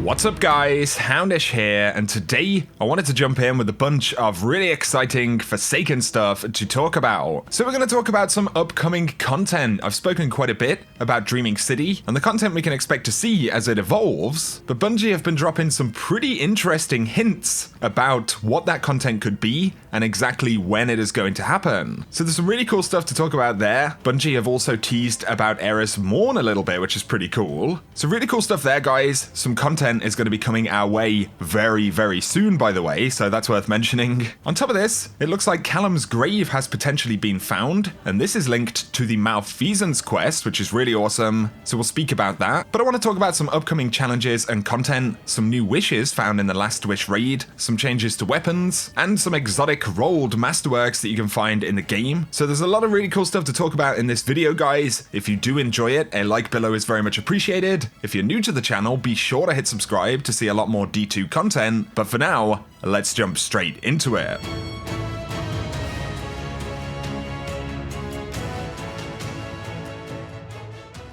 What's up guys, Houndish here, and today I wanted to jump in with a bunch of really exciting Forsaken stuff to talk about. So we're going to talk about some upcoming content. I've spoken quite a bit about Dreaming City and the content we can expect to see as it evolves, but Bungie have been dropping some pretty interesting hints about what that content could be and exactly when it is going to happen. So there's some really cool stuff to talk about there. Bungie have also teased about ERIS MORN a little bit, which is pretty cool. So really cool stuff there guys. Some content is going to be coming our way very soon, by the way, so that's worth mentioning. On top of this, it looks like Callum's grave has potentially been found, and this is linked to the Malfeasance quest, which is really awesome, so we'll speak about that. But I want to talk about some upcoming challenges and content, some new wishes found in the Last Wish raid, some changes to weapons, and some exotic rolled masterworks that you can find in the game. So there's a lot of really cool stuff to talk about in this video, guys. If you do enjoy it, a like below is very much appreciated. If you're new to the channel, be sure to hit subscribe to see a lot more D2 content, but for now, let's jump straight into it.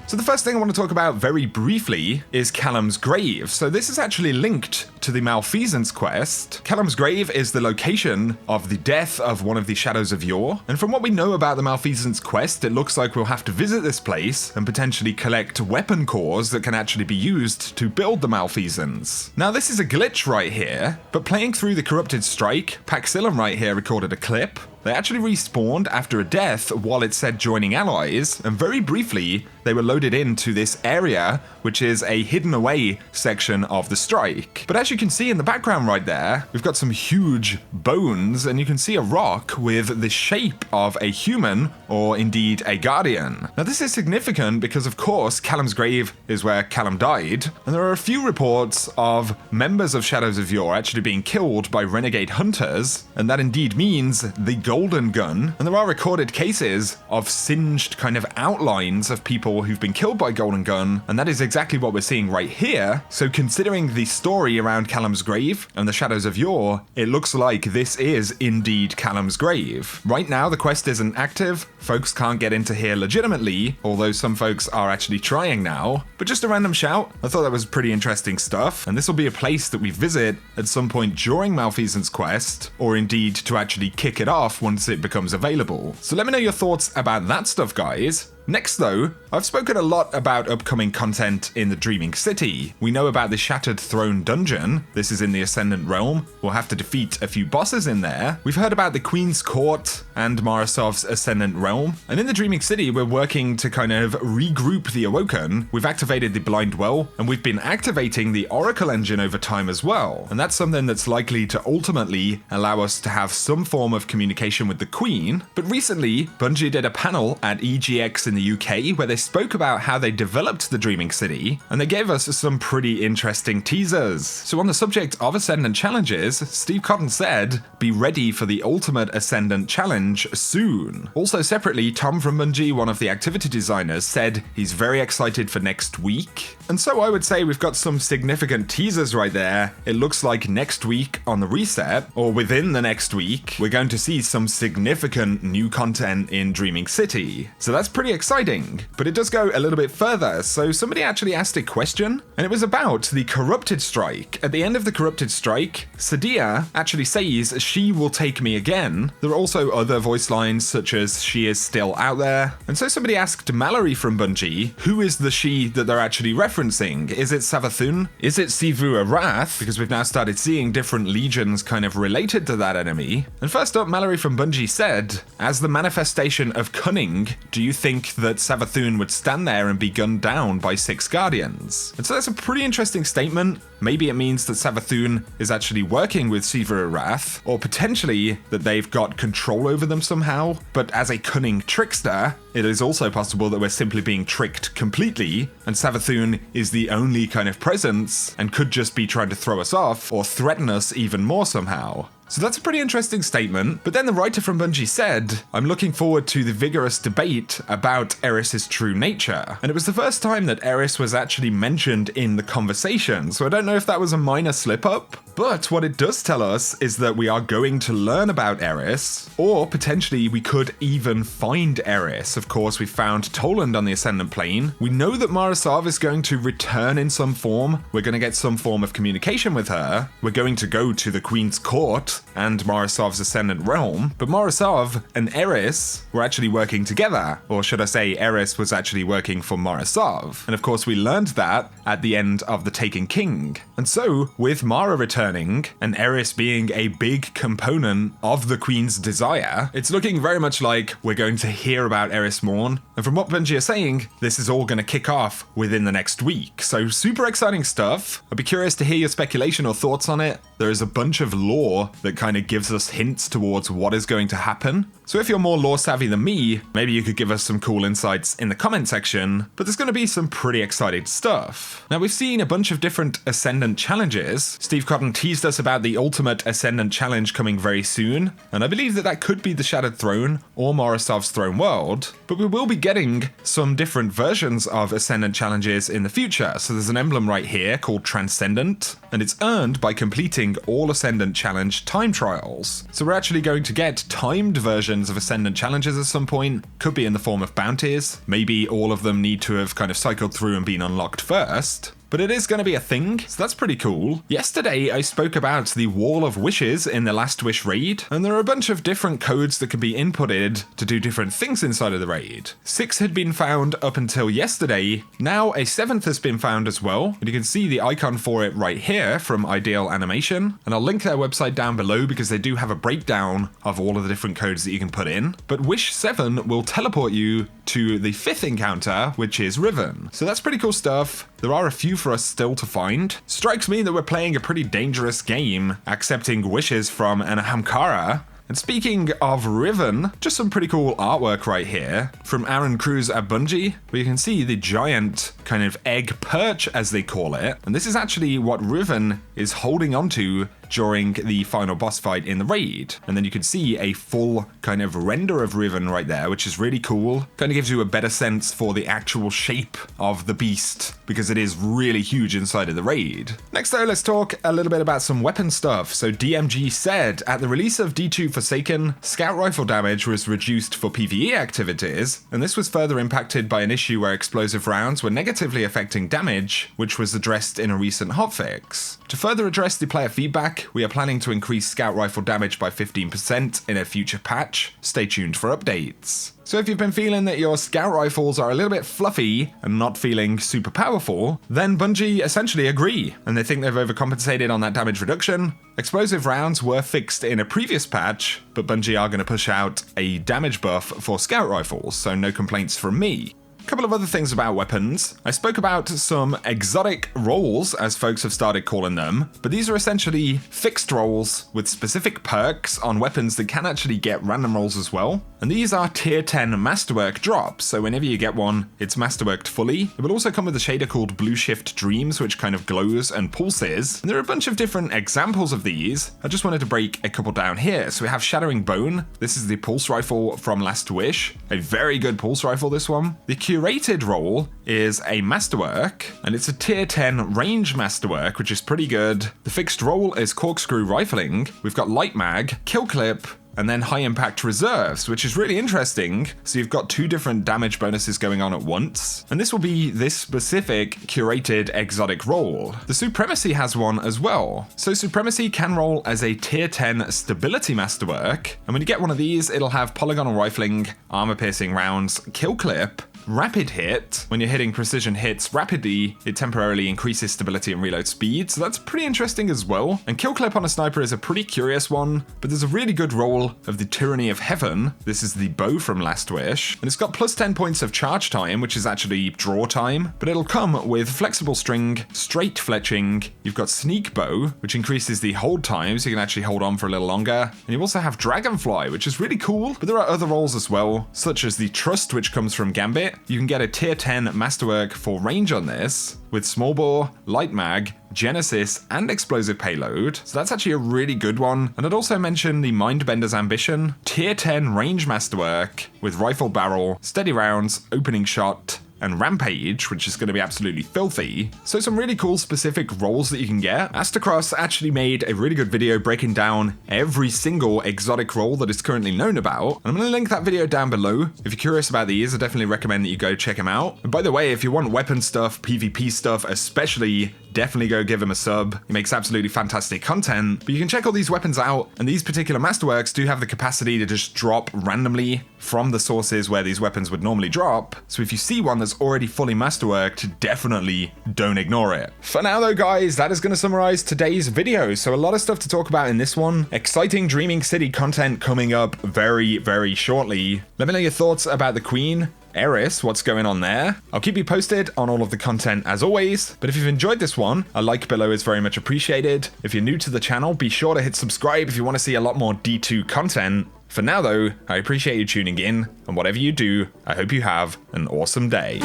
So the first thing I want to talk about very briefly is Callum's Grave. So this is actually linked to the Malfeasance quest. Callum's Grave is the location of the death of one of the Shadows of Yore. And from what we know about the Malfeasance quest, it looks like we'll have to visit this place and potentially collect weapon cores that can actually be used to build the Malfeasance. Now this is a glitch right here, but playing through the Corrupted Strike, Paxillum right here recorded a clip. They actually respawned after a death while it said joining allies, and very briefly, they were loaded into this area, which is a hidden away section of the strike. But as you can see in the background right there, we've got some huge bones, and you can see a rock with the shape of a human, or indeed a guardian. Now this is significant because of course Callum's Grave is where Callum died, and there are a few reports of members of Shadows of Yore actually being killed by renegade hunters, and that indeed means the Golden Gun, and there are recorded cases of singed kind of outlines of people who've been killed by Golden Gun, and that is exactly what we're seeing right here. So considering the story around Callum's Grave and the Shadows of Yore, it looks like this is indeed Callum's Grave. Right now the quest isn't active, folks can't get into here legitimately, although some folks are actually trying now, but just a random shout, I thought that was pretty interesting stuff, and this will be a place that we visit at some point during Malfeasance quest, or indeed to actually kick it off once it becomes available. So let me know your thoughts about that stuff, guys. Next though, I've spoken a lot about upcoming content in the Dreaming City. We know about the Shattered Throne dungeon. This is in the Ascendant Realm. We'll have to defeat a few bosses in there. We've heard about the Queen's Court and Marasov's Ascendant Realm. And in the Dreaming City, we're working to kind of regroup the Awoken. We've activated the Blind Well, and we've been activating the Oracle engine over time as well. And that's something that's likely to ultimately allow us to have some form of communication with the Queen. But recently, Bungie did a panel at EGX in the UK where they spoke about how they developed the Dreaming City, and they gave us some pretty interesting teasers. So on the subject of Ascendant challenges, Steve Cotton said, be ready for the ultimate Ascendant challenge soon. Also separately, Tom from Bungie, one of the activity designers, said he's very excited for next week. And so I would say we've got some significant teasers right there. It looks like next week on the reset, or within the next week, we're going to see some significant new content in Dreaming City. So that's pretty exciting, but it does go a little bit further. So somebody actually asked a question, and it was about the Corrupted Strike. At the end of the Corrupted Strike, Sadia actually says, she will take me again. There are also other voice lines such as she is still out there. And so somebody asked Mallory from Bungie, who is the she that they're actually referencing? Is it Savathun? Is it Sivu Arath? Because we've now started seeing different legions kind of related to that enemy. And first up, Mallory from Bungie said, as the manifestation of cunning, do you think that Savathun would stand there and be gunned down by 6 guardians? And so that's a pretty interesting statement. Maybe it means that Savathun is actually working with Sivu Arath, or potentially that they've got control over them somehow. But as a cunning trickster, it is also possible that we're simply being tricked completely, and Savathun is the only kind of presence and could just be trying to throw us off or threaten us even more somehow. So that's a pretty interesting statement. But then the writer from Bungie said, I'm looking forward to the vigorous debate about ERIS's true nature. And it was the first time that ERIS was actually mentioned in the conversation. So I don't know if that was a minor slip up. But what it does tell us is that we are going to learn about ERIS, or potentially we could even find ERIS. Of course, we found Toland on the Ascendant Plane. We know that Marasav is going to return in some form. We're going to get some form of communication with her. We're going to go to the Queen's Court and Marasav's Ascendant Realm. But Marasav and ERIS were actually working together. Or should I say, ERIS was actually working for Marasav. And of course, we learned that at the end of The Taken King. And so, with Mara returning, and ERIS being a big component of the Queen's desire, it's looking very much like we're going to hear about ERIS Morn. And from what Bungie are saying, this is all going to kick off within the next week. So super exciting stuff. I'd be curious to hear your speculation or thoughts on it. There is a bunch of lore that kind of gives us hints towards what is going to happen. So if you're more lore savvy than me, maybe you could give us some cool insights in the comment section, but there's going to be some pretty exciting stuff. Now we've seen a bunch of different Ascendant challenges. Steve Cotton teased us about the Ultimate Ascendant Challenge coming very soon, and I believe that that could be the Shattered Throne or Marasav's Throne World, but we will be getting some different versions of Ascendant challenges in the future. So there's an emblem right here called Transcendent, and it's earned by completing all Ascendant Challenge time trials. So we're actually going to get timed versions of Ascendant challenges at some point, could be in the form of bounties. Maybe all of them need to have kind of cycled through and been unlocked first. But it is going to be a thing, so that's pretty cool. Yesterday, I spoke about the Wall of Wishes in the Last Wish raid, and there are a bunch of different codes that can be inputted to do different things inside of the raid. 6 had been found up until yesterday, now a 7th has been found as well, and you can see the icon for it right here from Ideal Animation, and I'll link their website down below because they do have a breakdown of all of the different codes that you can put in. But Wish 7 will teleport you to the 5th encounter, which is Riven. So that's pretty cool stuff. There are a few for us still to find. Strikes me that we're playing a pretty dangerous game, accepting wishes from an Ahamkara. And speaking of Riven, just some pretty cool artwork right here from Aaron Cruz at Bungie, where you can see the giant kind of egg perch, as they call it. And this is actually what Riven is holding onto during the final boss fight in the raid. And then you can see a full kind of render of Riven right there, which is really cool. Kind of gives you a better sense for the actual shape of the beast, because it is really huge inside of the raid. Next though, let's talk a little bit about some weapon stuff. So DMG said, at the release of D2 Forsaken, scout rifle damage was reduced for PvE activities, and this was further impacted by an issue where explosive rounds were negatively affecting damage, which was addressed in a recent hotfix. To further address the player feedback, we are planning to increase scout rifle damage by 15% in a future patch. Stay tuned for updates. So if you've been feeling that your scout rifles are a little bit fluffy and not feeling super powerful, then Bungie essentially agree, and they think they've overcompensated on that damage reduction. Explosive rounds were fixed in a previous patch, but Bungie are going to push out a damage buff for scout rifles, so no complaints from me. A couple of other things about weapons. I spoke about some exotic rolls, as folks have started calling them, but these are essentially fixed rolls with specific perks on weapons that can actually get random rolls as well. And these are tier 10 masterwork drops, so whenever you get one, it's masterworked fully. It will also come with a shader called Blue Shift Dreams, which kind of glows and pulses. And there are a bunch of different examples of these. I just wanted to break a couple down here. So we have Shattering Bone. This is the pulse rifle from Last Wish. A very good pulse rifle, this one. The curated roll is a masterwork, and it's a tier 10 range masterwork, which is pretty good. The fixed roll is corkscrew rifling. We've got light mag, kill clip, and then high impact reserves, which is really interesting. So you've got 2 different damage bonuses going on at once, and this will be this specific curated exotic roll. The Supremacy has one as well. So Supremacy can roll as a tier 10 stability masterwork, and when you get one of these, it'll have polygonal rifling, armor piercing rounds, kill clip, rapid hit. When you're hitting precision hits rapidly, it temporarily increases stability and reload speed, so that's pretty interesting as well. And kill clip on a sniper is a pretty curious one, but there's a really good roll of the Tyranny of Heaven. This is the bow from Last Wish, and it's got plus 10 points of charge time, which is actually draw time, but it'll come with flexible string, straight fletching. You've got sneak bow, which increases the hold time, so you can actually hold on for a little longer. And you also have Dragonfly, which is really cool, but there are other rolls as well, such as the Trust, which comes from Gambit. it, you can get a tier 10 masterwork for range on this, with small bore, light mag, Genesis, and explosive payload. So that's actually a really good one. And I'd also mention the Mindbender's Ambition, tier 10 range masterwork with rifle barrel, steady rounds, opening shot, and Rampage, which is going to be absolutely filthy. So some really cool specific roles that you can get. Astacross actually made a really good video breaking down every single exotic role that is currently known about. And I'm going to link that video down below. If you're curious about these, I definitely recommend that you go check him out. And by the way, if you want weapon stuff, PvP stuff especially, definitely go give him a sub. He makes absolutely fantastic content. But you can check all these weapons out, and these particular masterworks do have the capacity to just drop randomly from the sources where these weapons would normally drop. So if you see one that's already fully masterworked, definitely don't ignore it. For now though, guys, that is going to summarize today's video. So a lot of stuff to talk about in this one. Exciting Dreaming City content coming up very, very shortly. Let me know your thoughts about the Queen. ERIS, what's going on there? I'll keep you posted on all of the content as always, but if you've enjoyed this one, a like below is very much appreciated. If you're new to the channel, be sure to hit subscribe if you want to see a lot more D2 content. For now though, I appreciate you tuning in, and whatever you do, I hope you have an awesome day.